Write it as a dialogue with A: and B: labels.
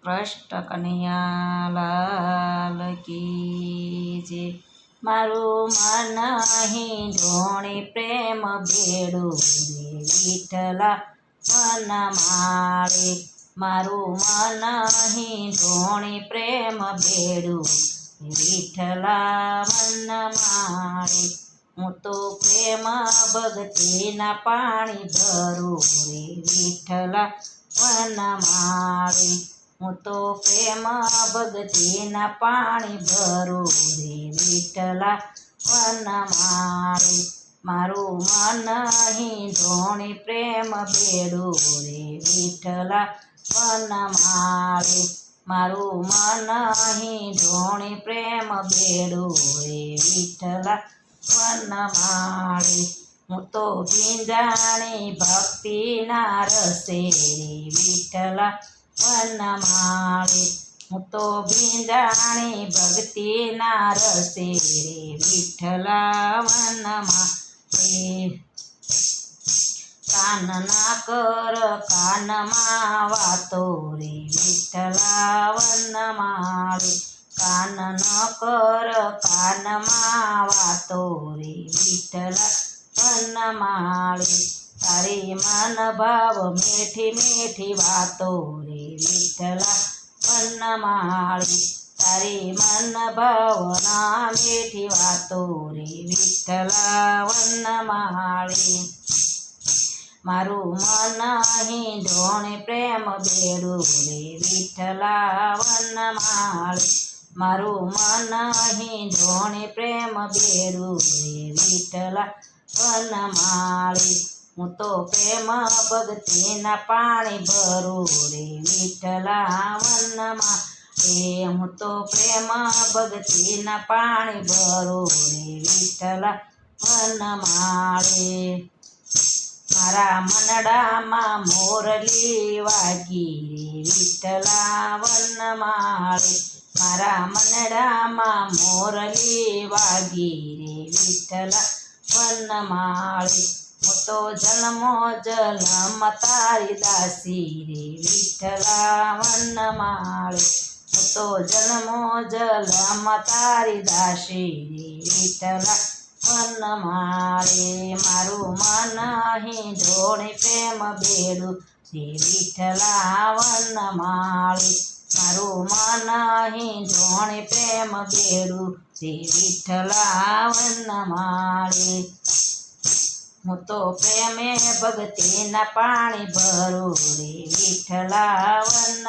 A: કૃષ્ણ કનૈયા લાલ કી જય। મારું મન અહીં ઢોણે પ્રેમ ભેળું રે વિઠ્ઠલા મન માળે। મારું મન અહીં ઢોણે પ્રેમ ભેળું વિઠ્ઠલા મન માળે। હું તો પ્રેમ ભક્તિના પાણી ભરું રે વિઠ્ઠલા મન માળે। હું તો પ્રેમ ભક્તિના પાણી ભરું રે વિઠ્ઠલા મન માળે। મારું મન અહીં ઢોણે પ્રેમ ભેળું રે વિઠ્ઠલા મન માળે। મારું મન અહીં ઢોણે પ્રેમ ભેળું રે વિઠ્ઠલા મન માળે। હું તો ભીંજાણી ભક્તિના રસે રે વિઠ્ઠલા મન માળે। હું તો ભીંજાણી ભક્તિના રસે રે વિઠ્ઠલા મન માળે। કાનના કર કાનમાં વાતો રે વિઠ્ઠલા મન માળે। કાન ન કર કાનમાં વાતો રે વિઠ્ઠલા મન માળે। તારી મન ભાવ મીઠી મીઠી વાતો રે વિઠ્ઠલા મન માળે। તારી મન ભાવના મીઠી વાતો રે વિઠ્ઠલા મન માળે। મારું મન અહીં ઢોણે પ્રેમ ભેળું રે વિઠ્ઠલા મન માળે। મારું મન અહીં ઢોણે પ્રેમ ભેળું રે વિઠ્ઠલા મન માળે। હું તો પ્રેમ ભક્તિના પાણી ભરું રે વિઠ્ઠલા મન માળે। હું તો પ્રેમ ભક્તિના પાણી ભરું રે વિઠ્ઠલા મન માળે। મારા મનડામાં મોરલી વાગી રે વિઠ્ઠલા મન માળે। મારા મનડામાં મોરલી વાગી રે વિઠ્ઠલા મન માળે। હું તો જન્મો જન્મ તારી દાસી રે વિઠ્ઠલા મન માળે। હું તો જન્મો જન્મ તારી દાસી રે વિઠ્ઠલા મન માળે। મારું મન અહીં ઢોણે પ્રેમ ભેળું રે વિઠ્ઠલા મન માળે। મારું મન અહીં ઢોણે પ્રેમ ભેળું રે વિઠ્ઠલા મન માળે। હું તો પ્રેમે ભક્તિના પાણી ભરું રે વિઠ્ઠલા મન